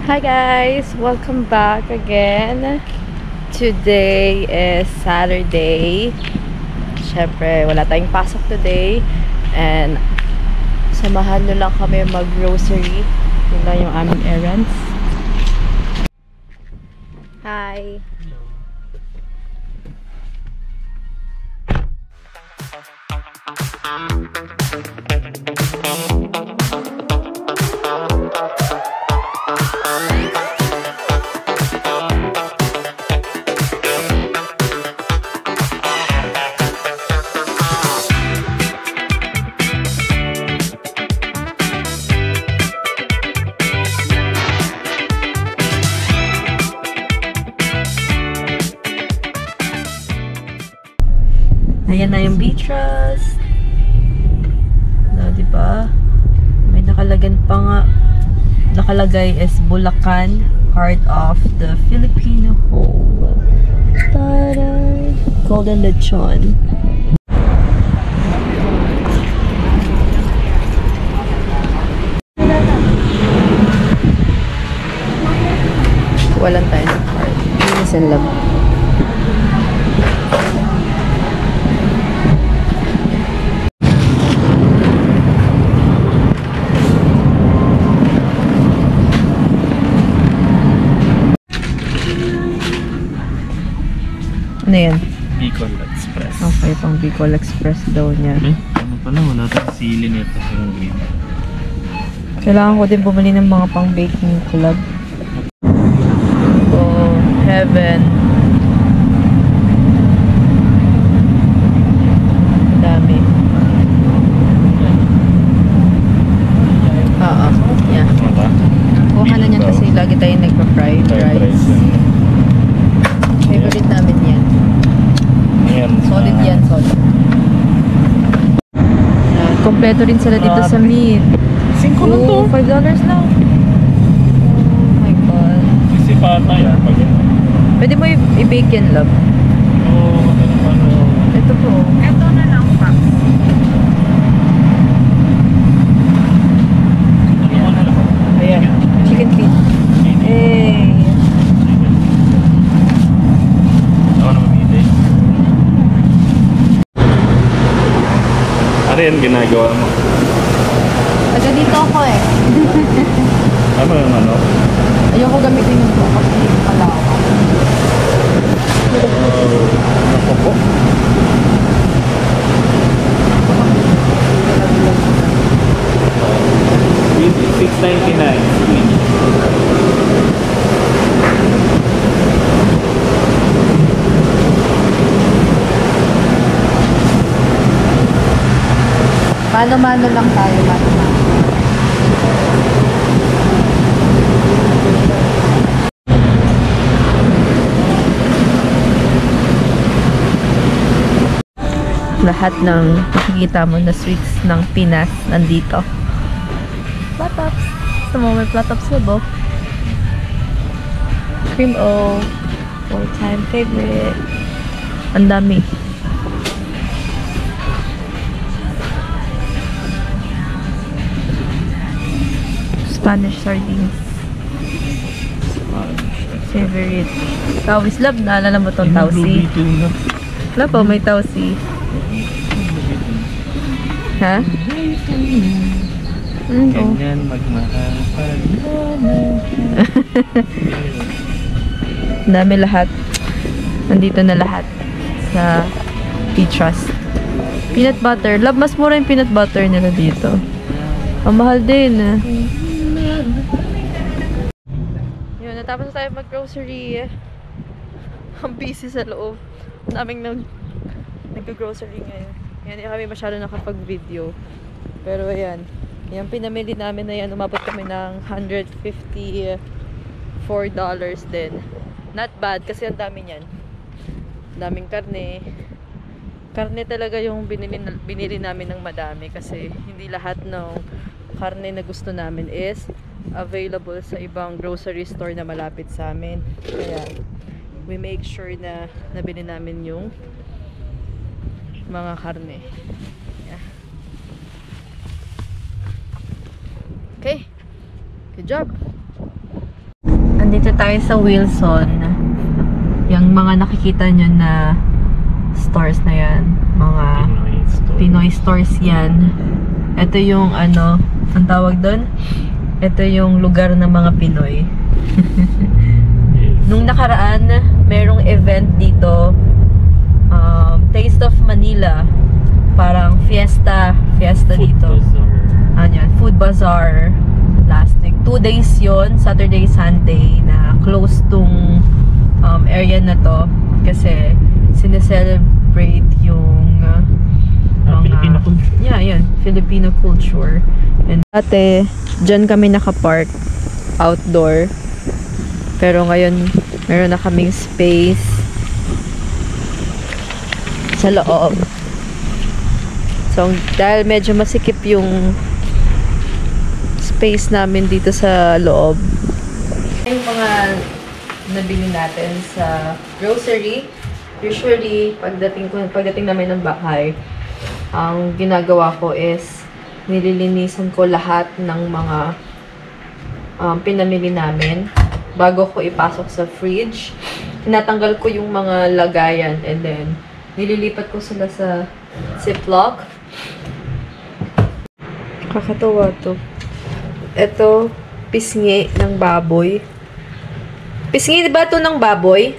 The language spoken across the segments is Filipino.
Hi guys! Welcome back again. Today is Saturday. Syempre, wala tayong pasok today. And samahan nyo lang kami mag-grocery. Yun lang yung aming errands. Hi! Ayan na yung Beatrice. No, diba? May nakalagan pa nga. Nakalagay is Bulacan, heart of the Filipino whole. Tada! Golden lechon. Walang tayo ng heart. Linis and love. Ano yan? Bicol Express. Okay, pang Bicol Express daw niya. Ano pala, wala tayong sili nito yung green. Kailangan ko din bumili ng mga pang baking club. Oh, heaven. Dami. Oo, yeah. Kuha na niyan kasi lagi tayong nagpa-fried rice. Favorite namin yan. Solid yan, solid. Kompleto rin sila dito sa meat. 5 lang to. $5 lang. Oh my god. Sisipata yan. Pwede mo i-bake yan, love. Oo, ano. Ito po. Ito na lang pa. Ayan. Chicken feet. Hey. Ako na mamili. Ano yan ginagawa mo? Taga dito ako eh. Ano yung ano? Ayoko gamitin yung buka kasi palawa. Ako po? $6.99. Mano-mano lang tayo, mano-mano. Lahat ng makikita mo na sweets ng Pinas nandito. Platops. Gusto mo may platops na bo? Cream O. All-time favorite. Ang dami. Spanish sardines. Favorite. Tawis love. Naalala mo itong tausi? Wala po, may tausi. Ha? Ganyan magmahal pag dami lahat. Nandito na lahat sa Beatrice. Peanut butter. Love, mas mura yung peanut butter nila dito. Ang mahal din. Yun, natapos tayo mag-grocery. Ang busy sa loob. Naming nag-grocery ngayon. Yan, hindi kami masyado nakapag-video. Pero ayan. Yan, pinamili namin na yan. Umabot kami ng $154 din. Not bad kasi ang dami niyan. Daming karne. Karne talaga yung binili namin ng madami kasi hindi lahat ng karne na gusto namin is available sa ibang grocery store na malapit sa amin. Kaya we make sure na nabili namin yung mga karne. Yeah. Okay. Good job. Dito tayo sa Wilson. Yung mga nakikita nyo na stores na yan. Mga Pinoy stores yan. Ito yung ano, ang tawag doon? Ito yung lugar ng mga Pinoy. Nung nakaraan, merong event dito. Taste of Manila. Parang fiesta dito. Ano yan? Food Bazaar. Last week. 2 days yon, Saturday, Sunday, na close tong area na to. Kasi sineselebrate yung Filipino culture. Yeah, yun. Filipino culture. And dati, dyan kami nakapark outdoor. Pero ngayon, meron na kaming space sa loob. So, dahil medyo masikip yung space namin dito sa loob. Yung mga nabili natin sa grocery, usually, pagdating namin ng bahay, ang ginagawa ko is nililinisan ko lahat ng mga pinamili namin bago ko ipasok sa fridge. Tinatanggal ko yung mga lagayan and then nililipat ko sila sa Ziploc. Kakatawa to. Ito, pisngi ng baboy. Pisngi ba to ng baboy?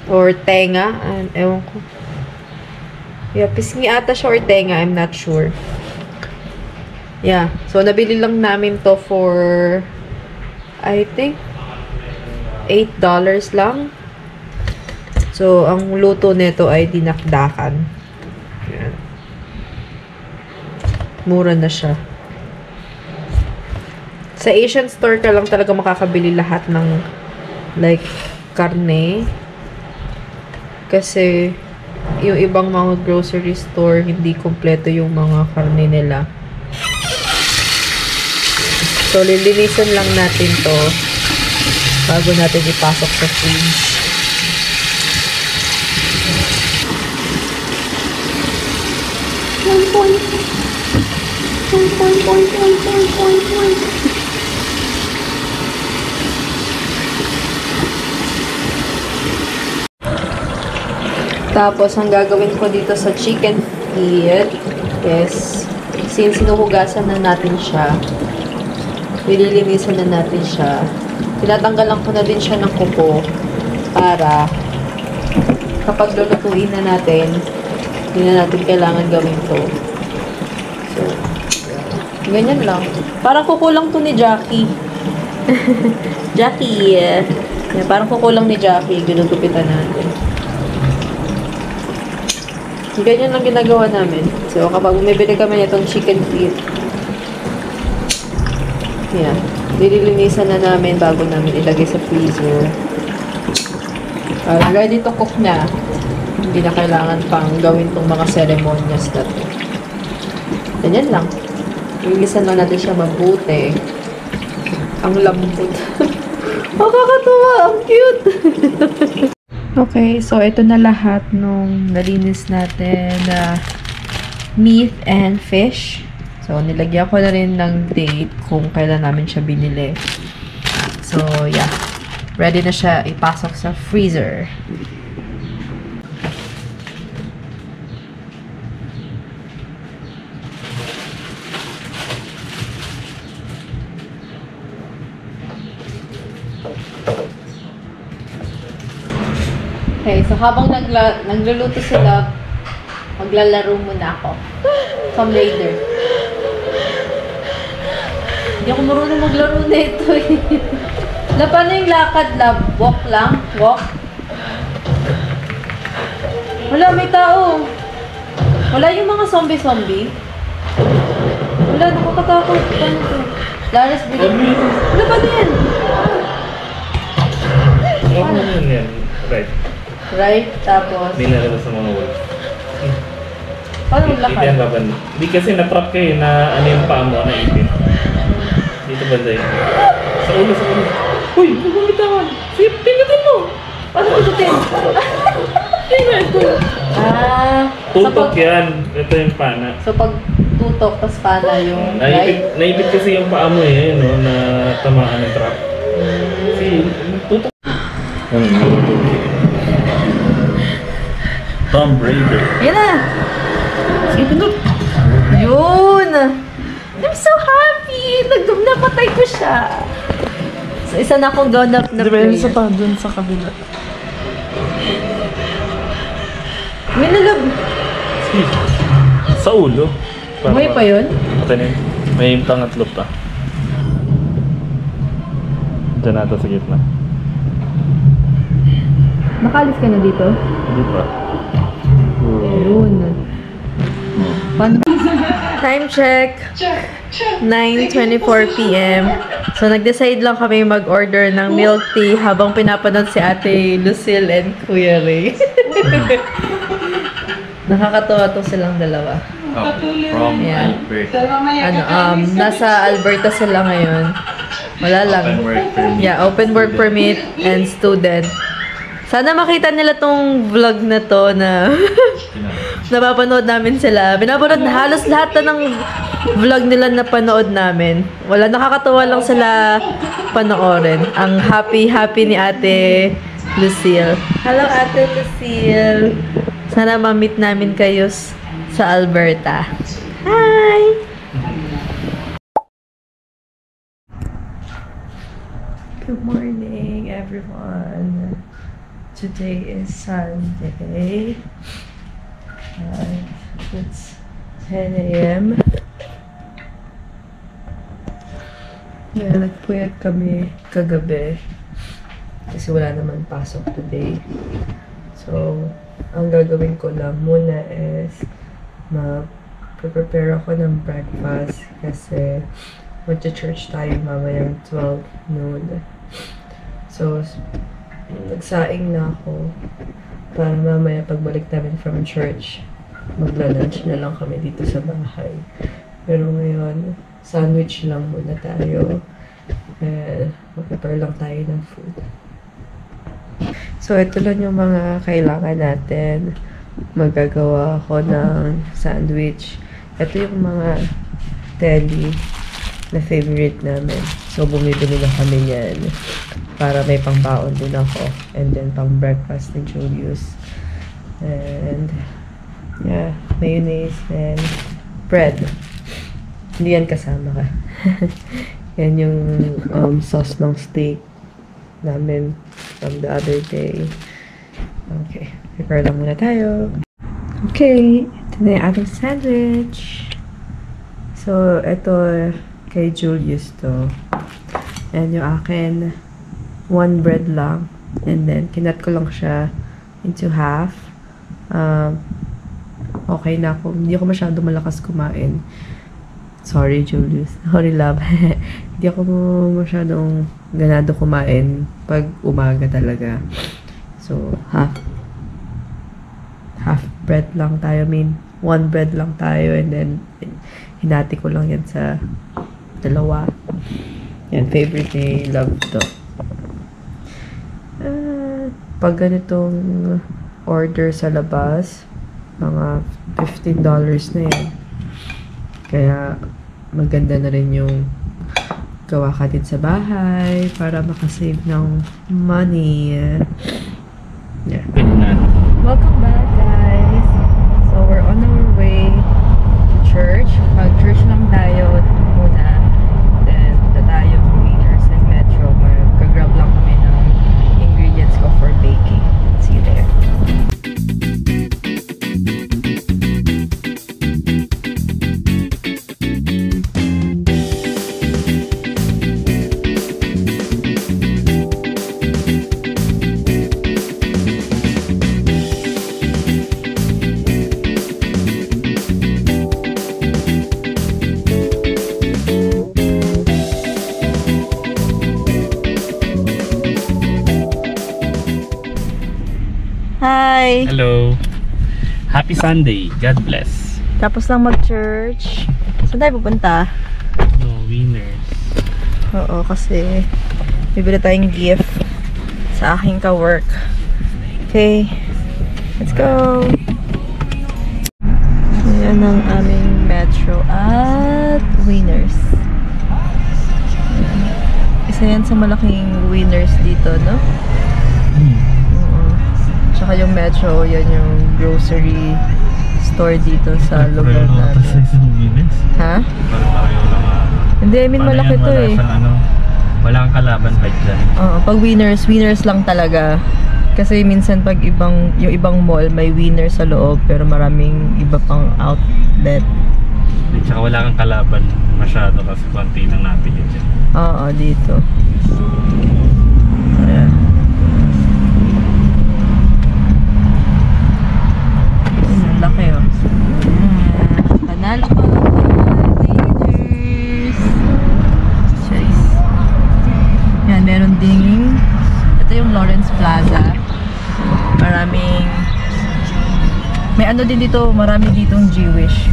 Or tenga? Ewan ko. Yeah, pisngi ata siya or tenga. I'm not sure. Yeah. So, nabili lang namin to for, I think, $8 lang. So, ang luto nito ay dinakdakan. Yan. Mura na siya. Sa Asian store ka lang talaga makakabili lahat ng, like, karne. Kasi, yung ibang mga grocery store, hindi kompleto yung mga karne nila. So, lilinisan lang natin to bago natin ipasok sa fridge. Tapos, ang gagawin ko dito sa chicken feet is, since sinuhugasan na natin siya, nililinisan na natin siya, tinatanggalan ko na din siya ng kuko para kapag lulutuin na natin, hindi na natin kailangan gawin to. So, ganyan lang. Parang kukulang to ni Jackie. Jackie, yeah, parang kukulang ni Jackie, ginugupitan natin. Ganyan lang ginagawa namin. So, kapag bumibili kami nitong chicken feet, yeah, nililinisan na namin bago namin ilagay sa freezer. Ready to cook na. Hindi na kailangan pang gawin tong mga ceremonias na to. Ganyan lang. Lilisan lang natin siya mabuti. Ang lambot. Makakatuwa! Ang cute! Okay, so ito na lahat nung nalinis natin na meat and fish. So, nilagyan ko na rin ng date kung kailan namin siya binili. So, yeah. Ready na siya ipasok sa freezer. Okay, so habang nagluluto sila, maglalaro muna ako. Come later. Hindi ako marunong maglaro na ito eh. Paano yung lakad, love? Walk lang? Walk? Wala, may tao. Wala yung mga zombie-zombie. Wala, nakakatakot. Paano ito? Laras, bilis. Wala, paano yan? Paano yan? Right. Right, tapos... Hindi nalabas sa mga walls. Paano maglakad? Hindi yan laban. Hindi kasi na-trap kayo na ano yung paa mo na ipin. Dito ba dahil? Sa ulo, sa ulo. Uy! Huwag pingutin mo! Paano pingutin? Tingnan ko. Tutok so yan. Ito yung pana. So pag tutok, tas pana yung... Naipit kasi yung paa mo eh, no, na tamaan ng trap. tutok. Tomb Raider. Yan na! Sige, pindot. Yun! I'm so happy! Napatay ko siya. So, isa na akong ganap na player. Isa pa dun sa kabila. May nalab. Sa ulo. May pa yun? Patanin. May pangatlo pa. Diyan natin sa gitna. Nakalis ka na dito? Hindi pa. Ayun. Paano? Time check. 9:24 p.m. So, nag-decide lang kami mag-order ng milk tea habang pinapanood si Ate Lucille and Kuya Ray. Nakakatawa to silang dalawa. From Yeah. Alberta. Nasa Alberta sila ngayon. Wala lang. Open work permit. Yeah, open work permit and student. Sana makita nila tong vlog na to na napapanood namin sila. Pinapanood na halos lahat na ng vlog nila na panood namin. Wala, nakakatawa lang sila panoorin. Ang happy ni Ate Lucille. Hello, Ate Lucille. Sana ma-meet namin kayo sa Alberta. Hi! Good morning, everyone. Today is Sunday. It's 10 a.m. Yeah, nagpuyat kami kagabi kasi wala naman pasok today. So, ang gagawin ko lang muna is mag-prepare ako ng breakfast kasi magcha-church tayo mamayang 12 noon. So, nagsaing na ako para mamaya pagbalik namin from church, magla-lunch na lang kami dito sa bahay. Pero ngayon, sandwich lang muna tayo. Mag-prepare lang tayo ng food. So, ito lang yung mga kailangan natin. Magagawa ako ng sandwich. Ito yung mga deli na favorite namin. So, bumibili na kami niyan para may pangbaon din ako. And then, pang breakfast ni Julius. And, yeah, mayonnaise and bread. Hindi yan kasama ka. Yan yung sauce ng steak namin from the other day. Okay, prepare lang muna tayo. Okay, ito na yung ating sandwich. So, ito kay Julius to. And yung akin, one bread lang. And then, kinat ko lang siya into half. Okay na ako. Hindi ako masyado malakas kumain. Sorry, Julius. Sorry, love. Hindi ako masyadong ganado kumain pag umaga talaga. So, half bread lang tayo. I mean, one bread lang tayo. And then, hinati ko lang yan sa dalawa. Yan, favorite ni love to. Pag ganitong order sa labas, mga $15 na yan. Kaya, maganda na rin yung gawa ka din sa bahay para makasave ng money. Yeah. Welcome back, guys. So, we're on our way to church. Mag-church lang tayo muna. Then, tayo ng Winners and Metro. Mag-grab lang kami ng ingredients ko for baking. See you there. Hi! Hello. Happy Sunday. God bless. Tapos lang mag-church. Saan tayo pupunta? No, Winners. Oo, kasi bibili tayong gift sa aking ka-work. Okay. Let's go! Ayan ang aming Metro at Winners. Isa Isa yan sa malaking winners dito, no? Tsaka yung Metro, yan yung grocery store dito sa lugar namin. Ha? Hindi, I mean malaki to eh. Wala kang kalaban pa dyan. Oo, pag winners lang talaga. Kasi minsan pag yung ibang mall, may winners sa loob, pero maraming iba pang outlet. Tsaka wala kang kalaban masyado kasi konti lang napili dyan. Oo, dito. Ayan. Laki oh. Panalo pa. Winners. Cheers. Yan, meron ding ito yung Lawrence Plaza. May ano din dito, marami ditong Jewish.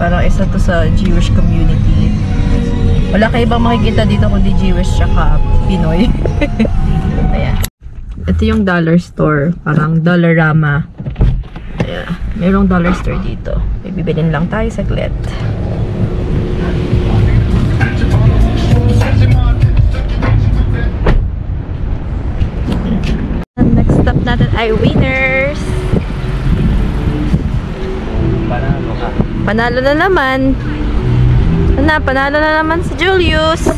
Parang isa to sa Jewish community. Wala kayo ibang makikita dito kundi Jewish tsaka Pinoy. Ayan. Ito yung dollar store. Parang Dollarama. Ayan. Mayroong dollar store dito. May bibilin lang tayo saglit. Next stop natin ay Winners. Panalo ka. Panalo na naman. Panalo na naman si Julius.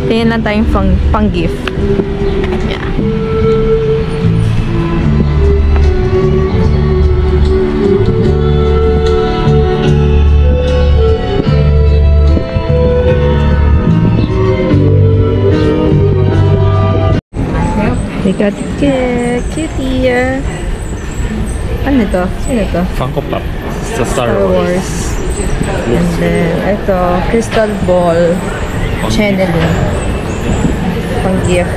Tingin lang tayong pang-gift. Yeah. We got kitty. Ano ito? Sino ito? Funko Pop. Sa Star Wars. And then, ito, crystal ball channeling. Pang-gift.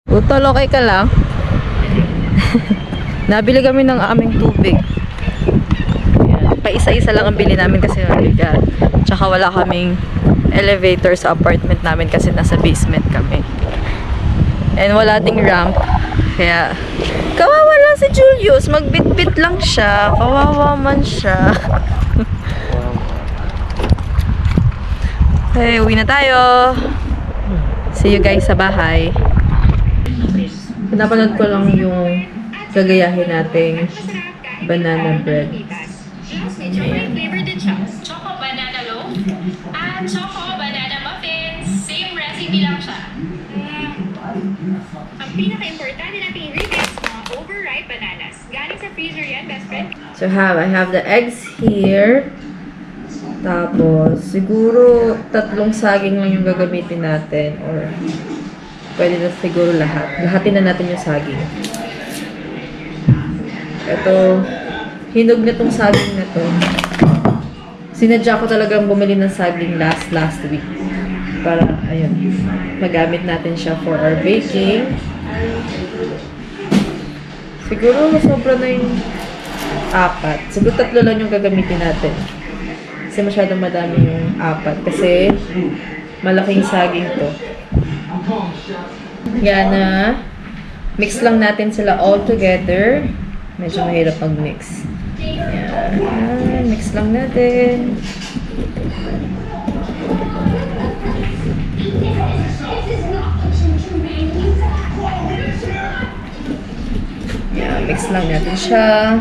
Utol, okay ka lang? Nabili kami ng aming tubig. Ayan. Pa-isa-isa lang ang bili namin kasi mabigat. Tsaka wala kaming elevator sa apartment namin kasi nasa basement kami. And wala ding ramp. Kaya, kawawa lang si Julius. Magbitbit lang siya. Kawawa man siya. Okay, uwi na tayo. See you guys sa bahay. Napanood ko lang yung gagayahin nating banana bread. Ayan. Choco banana loaf at choco banana muffins. Same recipe lang siya. Ang pinaka-importante nating ingredients, mga overripe bananas. Galing sa freezer yan, best friend. So I have the eggs here. Tapos, siguro 3 saging lang yung gagamitin natin. Or, pwede na siguro lahat. Lahatin na natin yung saging. Ito, hinog na tong saging na to. Sinadya ko talagang bumili ng saging last week. Para, ayun, magamit natin siya for our baking. Siguro, sobra na yung 4. Siguro 3 lang yung gagamitin natin. Kasi masyadong madami yung 4. Kasi, malaking saging to. Yan na. Mix lang natin sila all together. Medyo mahirap mag-mix. Yan. Mix lang natin. Yan. Mix lang natin siya.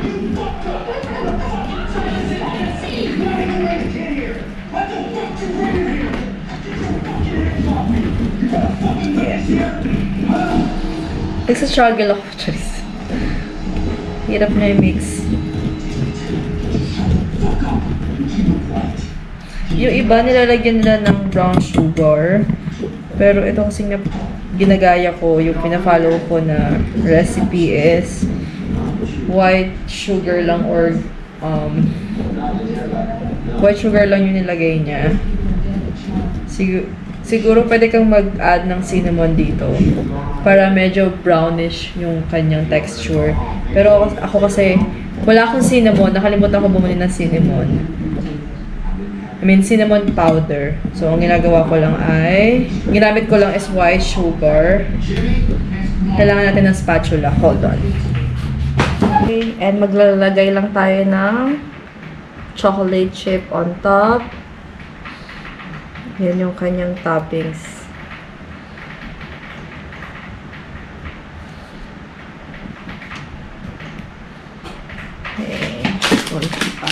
Nagsa-struggle ako, Charis. Hirap na yung mix. Yung iba, nilalagyan nila ng brown sugar. Pero ito kasing ginagaya ko, yung pina-follow ko na recipe is white sugar lang or white sugar lang yung nilagay niya. Siguro pwede kang mag-add ng cinnamon dito para medyo brownish yung kanyang texture. Pero ako kasi wala akong cinnamon, nakalimutan ko bumili ng cinnamon. I mean cinnamon powder. So ang ginagawa ko lang ay ginamit ko lang is white sugar. Kailangan natin ng spatula. Hold on. Okay, and maglalagay lang tayo ng chocolate chip on top. Yan yung kanyang toppings. Okay, konti pa.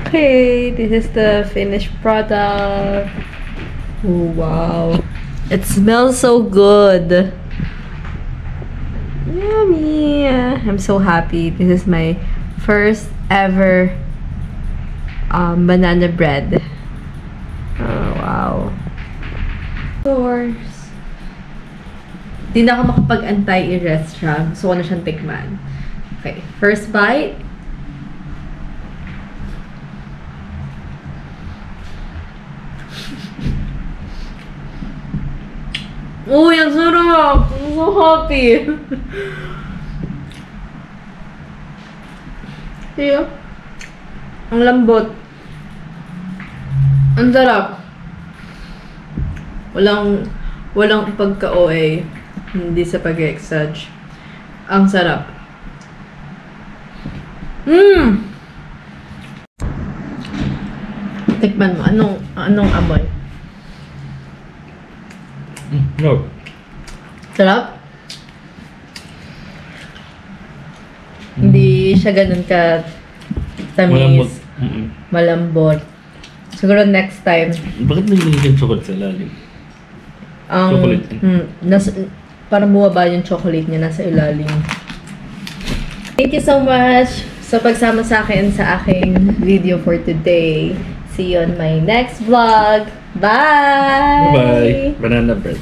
Okay, this is the finished product. Oh, wow. It smells so good. Yummy. I'm so happy. This is my first ever banana bread. Oh, wow. Of course. Di na ako makapag-antay i-rest siya. Gusto ko na siyang tikman. Okay, first bite. Uy, ang sarap! I'm so happy! Yeah. Ang lambot. Ang sarap. Walang pagka-OA. Hindi sa pag-exage. Ang sarap. Tikman mo. Anong amoy? No. Sarap? Hindi siya ganun ka Malambot. tamis. Malambot. Siguro next time. Bakit naging chocolate sa ilalim? Chocolate. Parang bumaba yung chocolate niya nasa ilalim. Thank you so much sa pagsama sa akin sa aking video for today. See you on my next vlog. Bye! Bye-bye. Banana bread.